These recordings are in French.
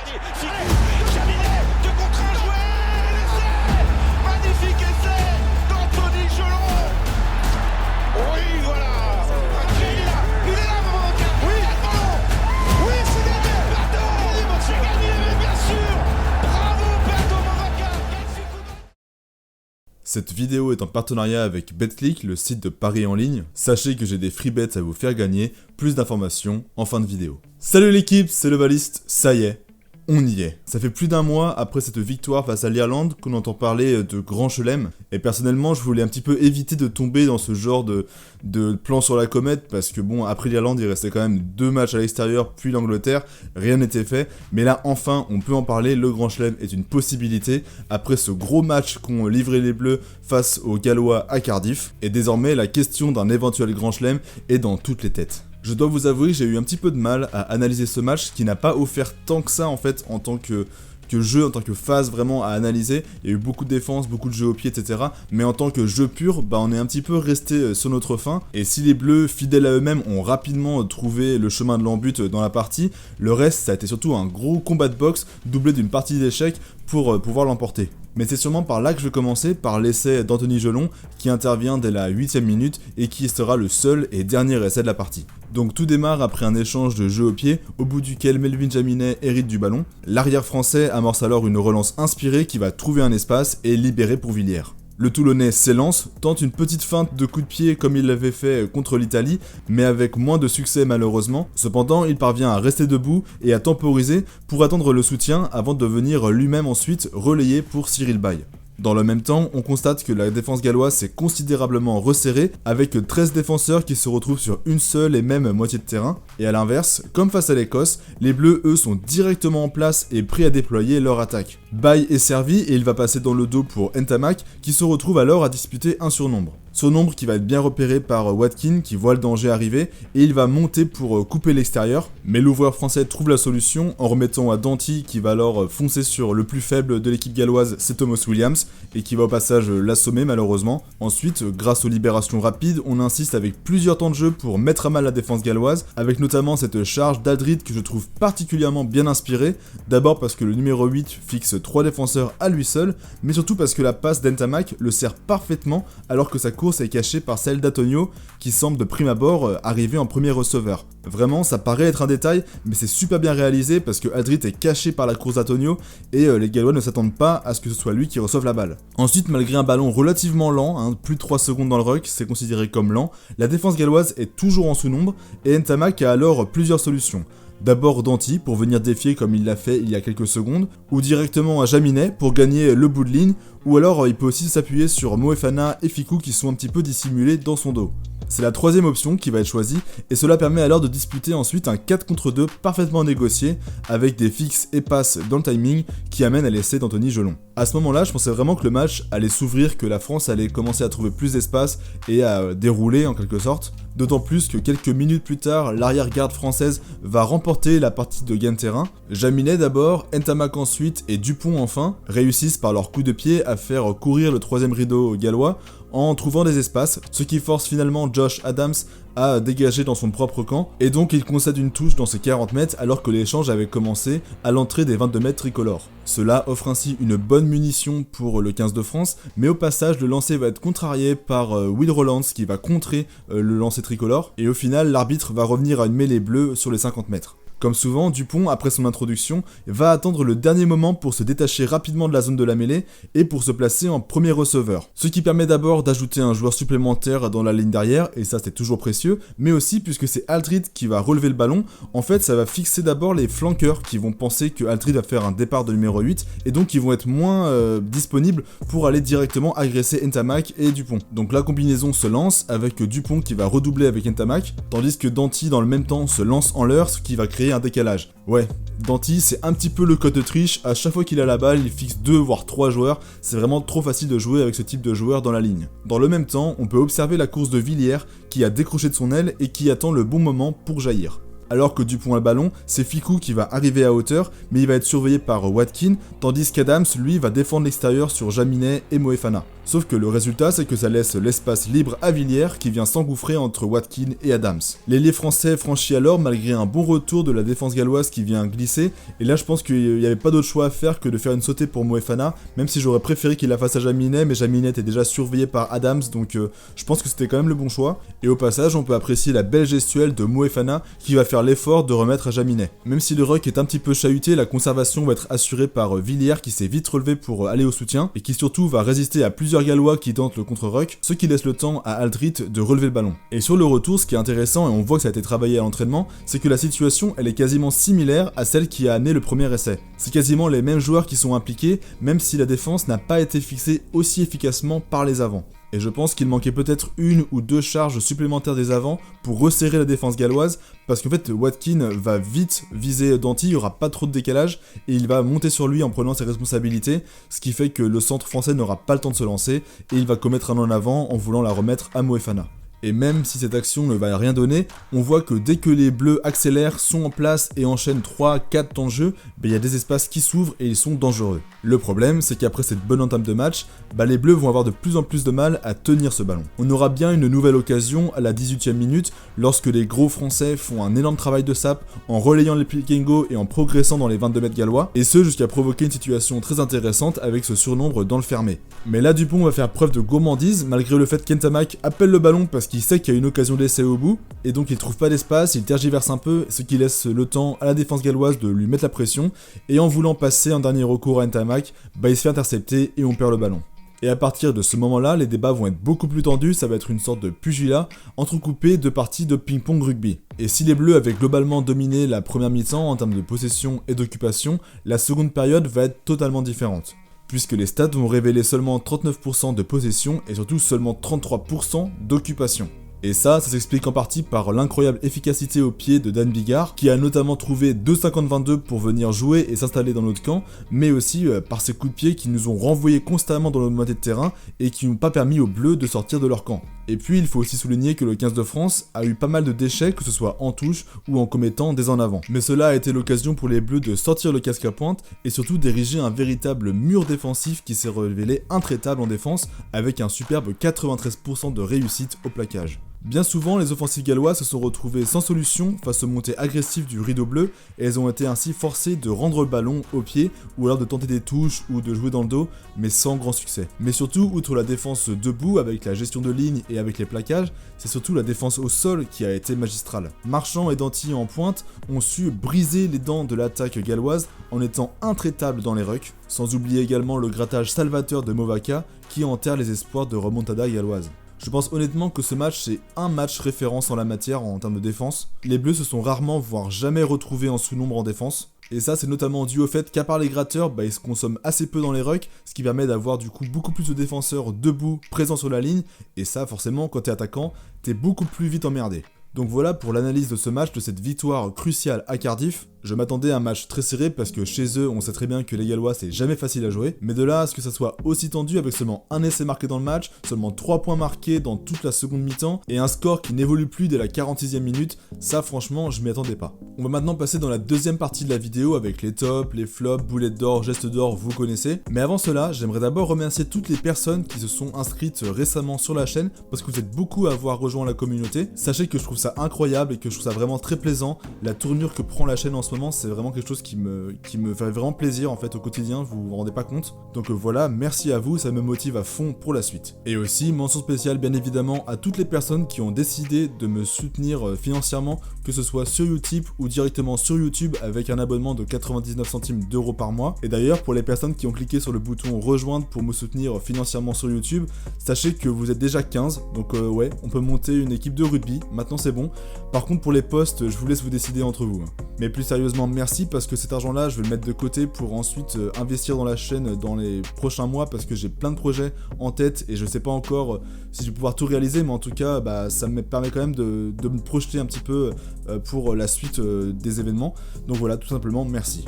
Jaminet, 2 contre 1 joué, l'essai, magnifique essai d'Anthony Gelon. Oui, voilà. Il est là, Momoka. Oui, il a le ballon. Oui, c'est gagné. Pardon, c'est gagné, bien sûr. Bravo, Pardon, Momoka. Cette vidéo est en partenariat avec Betclic, le site de paris en ligne. Sachez que j'ai des free bets à vous faire gagner, plus d'informations en fin de vidéo. Salut l'équipe, c'est le Valiste, ça y est, on y est. Ça fait plus d'un mois après cette victoire face à l'Irlande qu'on entend parler de grand chelem. Et personnellement, je voulais un petit peu éviter de tomber dans ce genre de plan sur la comète, parce que bon, après l'Irlande, il restait quand même 2 matchs à l'extérieur, puis l'Angleterre, rien n'était fait. Mais là, enfin, on peut en parler, le grand chelem est une possibilité, après ce gros match qu'ont livré les Bleus face aux Gallois à Cardiff. Et désormais, la question d'un éventuel grand chelem est dans toutes les têtes. Je dois vous avouer que j'ai eu un petit peu de mal à analyser ce match qui n'a pas offert tant que ça en fait en tant que jeu, en tant que phase vraiment à analyser. Il y a eu beaucoup de défense, beaucoup de jeu au pied, etc. Mais en tant que jeu pur, on est un petit peu resté sur notre faim. Et si les Bleus, fidèles à eux-mêmes, ont rapidement trouvé le chemin de l'embut dans la partie, le reste, ça a été surtout un gros combat de boxe doublé d'une partie d'échecs pour pouvoir l'emporter. Mais c'est sûrement par là que je vais commencer, par l'essai d'Anthony Gelon, qui intervient dès la 8ème minute et qui sera le seul et dernier essai de la partie. Donc tout démarre après un échange de jeu au pied, au bout duquel Melvin Jaminet hérite du ballon. L'arrière français amorce alors une relance inspirée qui va trouver un espace et libérer pour Villiers. Le Toulonnais s'élance, tente une petite feinte de coup de pied comme il l'avait fait contre l'Italie, mais avec moins de succès malheureusement. Cependant, il parvient à rester debout et à temporiser pour attendre le soutien avant de venir lui-même ensuite relayer pour Cyril Baille. Dans le même temps, on constate que la défense galloise s'est considérablement resserrée, avec 13 défenseurs qui se retrouvent sur une seule et même moitié de terrain. Et à l'inverse, comme face à l'Écosse, les Bleus eux sont directement en place et prêts à déployer leur attaque. Baille est servi et il va passer dans le dos pour Ntamak, qui se retrouve alors à disputer un surnombre. Surnombre qui va être bien repéré par Watkin qui voit le danger arriver et il va monter pour couper l'extérieur. Mais l'ouvreur français trouve la solution en remettant à Danty qui va alors foncer sur le plus faible de l'équipe galloise, c'est Thomas Williams, et qui va au passage l'assommer malheureusement. Ensuite, grâce aux libérations rapides, on insiste avec plusieurs temps de jeu pour mettre à mal la défense galloise, avec notamment cette charge d'Aldrit que je trouve particulièrement bien inspirée. D'abord parce que le numéro 8 fixe 3 défenseurs à lui seul, mais surtout parce que la passe d'Ntamak le sert parfaitement alors que sa course est cachée par celle d'Antonio qui semble de prime abord arriver en premier receveur. Vraiment, ça paraît être un détail, mais c'est super bien réalisé parce que Aldrit est caché par la course d'Antonio et les Gallois ne s'attendent pas à ce que ce soit lui qui reçoive la balle. Ensuite, malgré un ballon relativement lent, plus de 3 secondes dans le ruck, c'est considéré comme lent, la défense galloise est toujours en sous-nombre et Ntamak a alors plusieurs solutions. D'abord Danty pour venir défier comme il l'a fait il y a quelques secondes, ou directement à Jaminet pour gagner le bout de ligne, ou alors il peut aussi s'appuyer sur Moefana et Fickou qui sont un petit peu dissimulés dans son dos. C'est la 3ème option qui va être choisie, et cela permet alors de disputer ensuite un 4 contre 2 parfaitement négocié, avec des fixes et passes dans le timing qui amènent à l'essai d'Anthony Gelon. À ce moment-là, je pensais vraiment que le match allait s'ouvrir, que la France allait commencer à trouver plus d'espace et à dérouler en quelque sorte. D'autant plus que quelques minutes plus tard, l'arrière-garde française va remporter la partie de gain de terrain. Jaminet d'abord, Ntamak ensuite et Dupont enfin réussissent par leur coup de pied à faire courir le 3ème rideau gallois en trouvant des espaces, ce qui force finalement Josh Adams à dégager dans son propre camp, et donc il concède une touche dans ses 40 mètres alors que l'échange avait commencé à l'entrée des 22 mètres tricolores. Cela offre ainsi une bonne munition pour le 15 de France, mais au passage le lancer va être contrarié par Will Rollands qui va contrer le lancer tricolore, et au final l'arbitre va revenir à une mêlée bleue sur les 50 mètres. Comme souvent, Dupont, après son introduction, va attendre le dernier moment pour se détacher rapidement de la zone de la mêlée et pour se placer en premier receveur. Ce qui permet d'abord d'ajouter un joueur supplémentaire dans la ligne d'arrière, et ça c'est toujours précieux, mais aussi puisque c'est Aldrit qui va relever le ballon, en fait ça va fixer d'abord les flanqueurs qui vont penser que Aldrit va faire un départ de numéro 8, et donc ils vont être moins disponibles pour aller directement agresser Ntamak et Dupont. Donc la combinaison se lance avec Dupont qui va redoubler avec Ntamak, tandis que Danty dans le même temps se lance en leurre, ce qui va créer un décalage. Ouais, Danty c'est un petit peu le code de triche, à chaque fois qu'il a la balle il fixe 2 voire 3 joueurs, c'est vraiment trop facile de jouer avec ce type de joueur dans la ligne. Dans le même temps, on peut observer la course de Villiers qui a décroché de son aile et qui attend le bon moment pour jaillir. Alors que Dupont a le ballon, c'est Fickou qui va arriver à hauteur, mais il va être surveillé par Watkins, tandis qu'Adams, lui, va défendre l'extérieur sur Jaminet et Moefana. Sauf que le résultat, c'est que ça laisse l'espace libre à Villiers qui vient s'engouffrer entre Watkins et Adams. L'ailier français franchit alors malgré un bon retour de la défense galloise qui vient glisser, et là je pense qu'il n'y avait pas d'autre choix à faire que de faire une sautée pour Moefana, même si j'aurais préféré qu'il la fasse à Jaminet, mais Jaminet était déjà surveillé par Adams, donc je pense que c'était quand même le bon choix. Et au passage, on peut apprécier la belle gestuelle de Moefana qui va faire l'effort de remettre à Jaminet. Même si le ruck est un petit peu chahuté, la conservation va être assurée par Villiers qui s'est vite relevé pour aller au soutien, et qui surtout va résister à plusieurs Gallois qui tentent le contre-ruck, ce qui laisse le temps à Aldrit de relever le ballon. Et sur le retour, ce qui est intéressant, et on voit que ça a été travaillé à l'entraînement, c'est que la situation elle est quasiment similaire à celle qui a amené le premier essai. C'est quasiment les mêmes joueurs qui sont impliqués, même si la défense n'a pas été fixée aussi efficacement par les avants. Et je pense qu'il manquait peut-être une ou deux charges supplémentaires des avants pour resserrer la défense galloise, parce qu'en fait Watkins va vite viser Danty, il n'y aura pas trop de décalage, et il va monter sur lui en prenant ses responsabilités, ce qui fait que le centre français n'aura pas le temps de se lancer, et il va commettre un en avant en voulant la remettre à Moefana. Et même si cette action ne va rien donner, on voit que dès que les bleus accélèrent, sont en place et enchaînent 3-4 temps de jeu, il y a des espaces qui s'ouvrent et ils sont dangereux. Le problème, c'est qu'après cette bonne entame de match, les bleus vont avoir de plus en plus de mal à tenir ce ballon. On aura bien une nouvelle occasion à la 18e minute, lorsque les gros français font un énorme travail de sape en relayant les pick and go et en progressant dans les 22 mètres gallois, et ce jusqu'à provoquer une situation très intéressante avec ce surnombre dans le fermé. Mais là Dupont va faire preuve de gourmandise, malgré le fait qu'Ntamak appelle le ballon parce qu'il sait qu'il y a une occasion d'essai au bout, et donc il trouve pas d'espace, il tergiverse un peu, ce qui laisse le temps à la défense galloise de lui mettre la pression, et en voulant passer un dernier recours à Ntamak, il se fait intercepter et on perd le ballon. Et à partir de ce moment-là, les débats vont être beaucoup plus tendus, ça va être une sorte de pugilat, entrecoupé de parties de ping-pong rugby. Et si les bleus avaient globalement dominé la première mi-temps en termes de possession et d'occupation, la seconde période va être totalement différente, puisque les stats vont révéler seulement 39% de possession et surtout seulement 33% d'occupation. Et ça s'explique en partie par l'incroyable efficacité au pied de Dan Bigard, qui a notamment trouvé 2,50-22 pour venir jouer et s'installer dans notre camp, mais aussi par ses coups de pied qui nous ont renvoyés constamment dans notre moitié de terrain et qui n'ont pas permis aux Bleus de sortir de leur camp. Et puis il faut aussi souligner que le 15 de France a eu pas mal de déchets, que ce soit en touche ou en commettant des en avant. Mais cela a été l'occasion pour les Bleus de sortir le casque à pointe et surtout d'ériger un véritable mur défensif qui s'est révélé intraitable en défense, avec un superbe 93% de réussite au plaquage. Bien souvent, les offensives gallois se sont retrouvées sans solution face aux montées agressives du rideau bleu et elles ont été ainsi forcées de rendre le ballon au pied ou alors de tenter des touches ou de jouer dans le dos, mais sans grand succès. Mais surtout, outre la défense debout avec la gestion de ligne et avec les plaquages, c'est surtout la défense au sol qui a été magistrale. Marchand et Danty en pointe ont su briser les dents de l'attaque galloise en étant intraitables dans les rucks, sans oublier également le grattage salvateur de Movaca qui enterre les espoirs de remontada galloise. Je pense honnêtement que ce match c'est un match référence en la matière en termes de défense. Les Bleus se sont rarement voire jamais retrouvés en sous-nombre en défense. Et ça c'est notamment dû au fait qu'à part les gratteurs, ils se consomment assez peu dans les rucks, ce qui permet d'avoir du coup beaucoup plus de défenseurs debout, présents sur la ligne, et ça forcément quand t'es attaquant, t'es beaucoup plus vite emmerdé. Donc voilà pour l'analyse de ce match, de cette victoire cruciale à Cardiff. Je m'attendais à un match très serré parce que chez eux, on sait très bien que les Gallois c'est jamais facile à jouer. Mais de là à ce que ça soit aussi tendu avec seulement un essai marqué dans le match, seulement 3 points marqués dans toute la seconde mi-temps et un score qui n'évolue plus dès la 46e minute, ça franchement je m'y attendais pas. On va maintenant passer dans la deuxième partie de la vidéo avec les tops, les flops, boulettes d'or, gestes d'or, vous connaissez. Mais avant cela, j'aimerais d'abord remercier toutes les personnes qui se sont inscrites récemment sur la chaîne parce que vous êtes beaucoup à avoir rejoint la communauté. Sachez que je trouve ça incroyable et que je trouve ça vraiment très plaisant. La tournure que prend la chaîne en ce moment, c'est vraiment quelque chose qui me fait vraiment plaisir en fait au quotidien, vous vous rendez pas compte. Donc voilà, merci à vous, ça me motive à fond pour la suite. Et aussi, mention spéciale bien évidemment à toutes les personnes qui ont décidé de me soutenir financièrement, que ce soit sur Utip ou directement sur YouTube avec un abonnement de 99 centimes d'euros par mois. Et d'ailleurs, pour les personnes qui ont cliqué sur le bouton rejoindre pour me soutenir financièrement sur YouTube, sachez que vous êtes déjà 15, donc ouais, on peut monter une équipe de rugby, maintenant c'est bon. Par contre pour les posts, je vous laisse vous décider entre vous. Mais plus sérieusement, merci parce que cet argent-là, je vais le mettre de côté pour ensuite investir dans la chaîne dans les prochains mois parce que j'ai plein de projets en tête et je sais pas encore si je vais pouvoir tout réaliser, mais en tout cas, ça me permet quand même de me projeter un petit peu pour la suite des événements. Donc voilà, tout simplement, merci.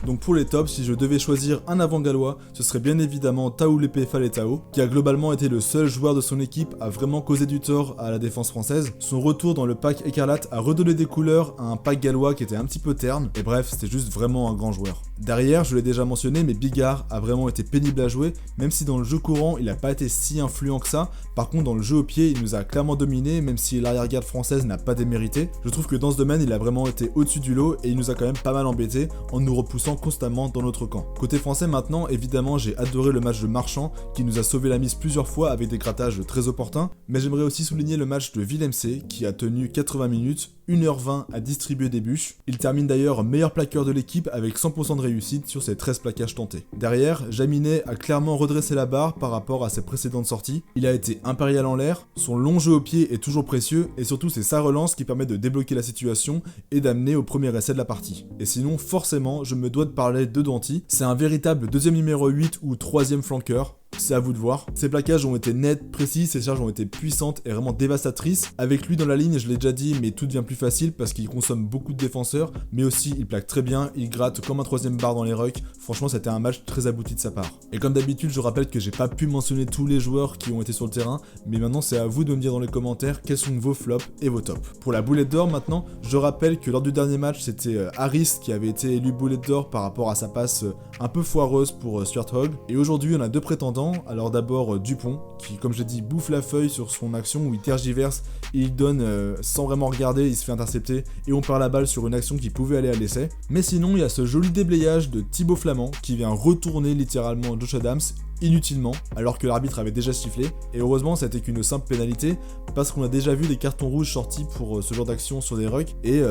Donc pour les tops, si je devais choisir un avant gallois, ce serait bien évidemment Taoulepe Faletao, qui a globalement été le seul joueur de son équipe à vraiment causer du tort à la défense française. Son retour dans le pack écarlate a redonné des couleurs à un pack gallois qui était un petit peu terne, et bref, c'était juste vraiment un grand joueur. Derrière, je l'ai déjà mentionné, mais Bigard a vraiment été pénible à jouer, même si dans le jeu courant, il n'a pas été si influent que ça. Par contre, dans le jeu au pied, il nous a clairement dominé, même si l'arrière-garde française n'a pas démérité. Je trouve que dans ce domaine, il a vraiment été au-dessus du lot, et il nous a quand même pas mal embêté en nous repoussant constamment dans notre camp. Côté français maintenant, évidemment, j'ai adoré le match de Marchand, qui nous a sauvé la mise plusieurs fois avec des grattages très opportuns, mais j'aimerais aussi souligner le match de Villemc, qui a tenu 80 minutes, 1h20 à distribuer des bûches. Il termine d'ailleurs meilleur plaqueur de l'équipe avec 100% de réussite sur ses 13 plaquages tentés. Derrière, Jaminet a clairement redressé la barre par rapport à ses précédentes sorties. Il a été impérial en l'air, son long jeu au pied est toujours précieux, et surtout c'est sa relance qui permet de débloquer la situation et d'amener au premier essai de la partie. Et sinon, forcément, je me dois de parler de Danti. C'est un véritable deuxième numéro 8 ou troisième flanqueur. C'est à vous de voir. Ses plaquages ont été nets, précis, ses charges ont été puissantes et vraiment dévastatrices. Avec lui dans la ligne, je l'ai déjà dit, mais tout devient plus facile parce qu'il consomme beaucoup de défenseurs, mais aussi il plaque très bien, il gratte comme un troisième bar dans les rucks. Franchement, c'était un match très abouti de sa part. Et comme d'habitude, je rappelle que j'ai pas pu mentionner tous les joueurs qui ont été sur le terrain, mais maintenant c'est à vous de me dire dans les commentaires quels sont vos flops et vos tops. Pour la boulette d'or maintenant, je rappelle que lors du dernier match, c'était Harris qui avait été élu boulette d'or par rapport à sa passe un peu foireuse pour Stuart Hogg. Et aujourd'hui, on a deux prétendants. Alors d'abord Dupont, qui comme j'ai dit bouffe la feuille sur son action où il tergiverse et il donne sans vraiment regarder, il se fait intercepter et on perd la balle sur une action qui pouvait aller à l'essai. Mais sinon il y a ce joli déblayage de Thibaut Flamand qui vient retourner littéralement Josh Adams inutilement alors que l'arbitre avait déjà sifflé, et heureusement ça n'était qu'une simple pénalité parce qu'on a déjà vu des cartons rouges sortis pour ce genre d'action sur des rucks et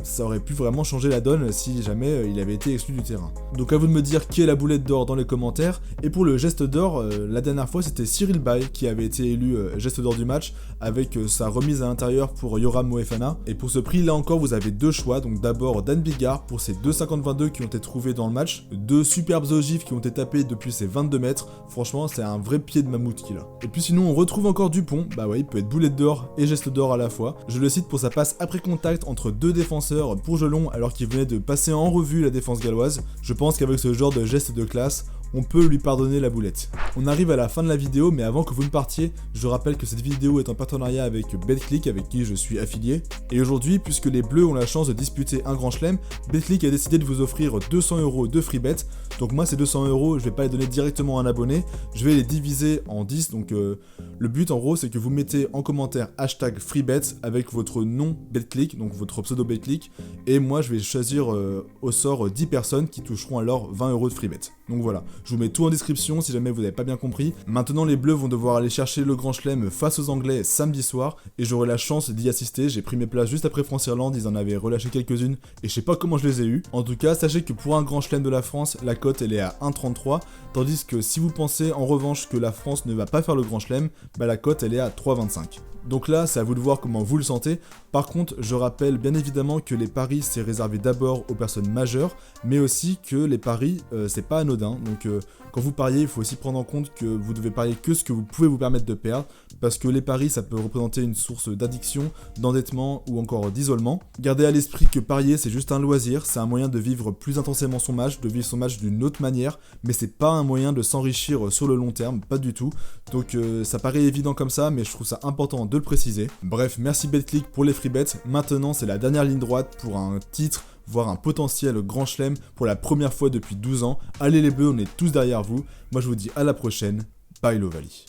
ça aurait pu vraiment changer la donne si jamais il avait été exclu du terrain. Donc à vous de me dire qui est la boulette d'or dans les commentaires. Et pour le geste d'or, la dernière fois c'était Cyril Bay qui avait été élu geste d'or du match avec sa remise à l'intérieur pour Yoram Moefana, et pour ce prix là encore vous avez deux choix. Donc d'abord Dan Bigard pour ses 2,50-22 qui ont été trouvés dans le match, deux superbes ogives qui ont été tapés depuis ses 22 mètres. Franchement, c'est un vrai pied de mammouth qu'il a. Et puis sinon, on retrouve encore Dupont. Bah ouais, il peut être boulette d'or et geste d'or à la fois. Je le cite pour sa passe après contact entre deux défenseurs pour Gelon alors qu'il venait de passer en revue la défense galloise. Je pense qu'avec ce genre de geste de classe, on peut lui pardonner la boulette. On arrive à la fin de la vidéo, mais avant que vous ne partiez, je rappelle que cette vidéo est en partenariat avec BetClick, avec qui je suis affilié. Et aujourd'hui, puisque les Bleus ont la chance de disputer un grand chelem, BetClick a décidé de vous offrir 200 € de free bet. Donc moi, ces 200 €, je vais pas les donner directement à un abonné, je vais les diviser en 10. Donc le but en gros, c'est que vous mettez en commentaire hashtag freebet avec votre nom BetClick, donc votre pseudo BetClick, et moi je vais choisir au sort 10 personnes qui toucheront alors 20 € de free bet. Donc voilà, je vous mets tout en description si jamais vous n'avez pas bien compris. Maintenant les Bleus vont devoir aller chercher le grand chelem face aux Anglais samedi soir, et j'aurai la chance d'y assister. J'ai pris mes places juste après France-Irlande, ils en avaient relâché quelques-unes, et je sais pas comment je les ai eues. En tout cas, sachez que pour un grand chelem de la France, la cote elle est à 1,33, tandis que si vous pensez en revanche que la France ne va pas faire le grand chelem, bah la cote elle est à 3,25. Donc là, c'est à vous de voir comment vous le sentez. Par contre, je rappelle bien évidemment que les paris, c'est réservé d'abord aux personnes majeures, mais aussi que les paris, c'est pas anodin. Donc quand vous pariez, il faut aussi prendre en compte que vous devez parier que ce que vous pouvez vous permettre de perdre, parce que les paris, ça peut représenter une source d'addiction, d'endettement ou encore d'isolement. Gardez à l'esprit que parier, c'est juste un loisir, c'est un moyen de vivre plus intensément son match, de vivre son match d'une autre manière, mais c'est pas un moyen de s'enrichir sur le long terme, pas du tout. Donc ça paraît évident comme ça, mais je trouve ça important de le préciser. Bref, merci BetClick pour les free bets. Maintenant, c'est la dernière ligne droite pour un titre, voire un potentiel grand chelem pour la première fois depuis 12 ans. Allez les Bleus, on est tous derrière vous. Moi, je vous dis à la prochaine. Bye l'Ovalie.